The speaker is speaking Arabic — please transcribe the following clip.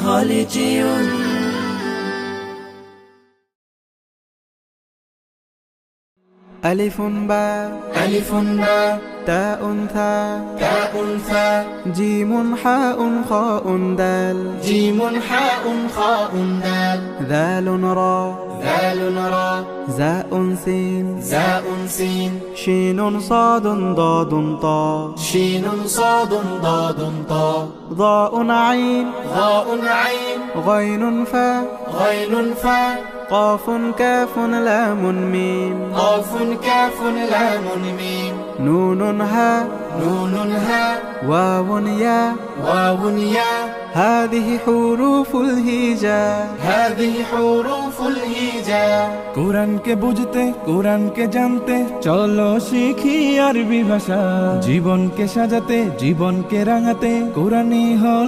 خالدون. ألف باء ألف باء تاء ثاء تاء ثاء جيم حاء خاء دال جيم حاء خاء دال ذال را ذال را زاء سين زاء سين شين صاد ضاد طاء شين صاد ضاد طاء ضاء عين ضاء عين غين فاء غين فاء قاف كاف لام ميم قاف كاف لام ميم نون هاء نون هاء واو ياء واو ياء هذه حروف الهجاء هذه حروف الهجاء। কোরআনকে বুঝতে কোরআনকে জানতে চলো শিখি আরবি ভাষা, জীবনকে সাজাতে জীবনকে রাঙাতে কোরআনই হল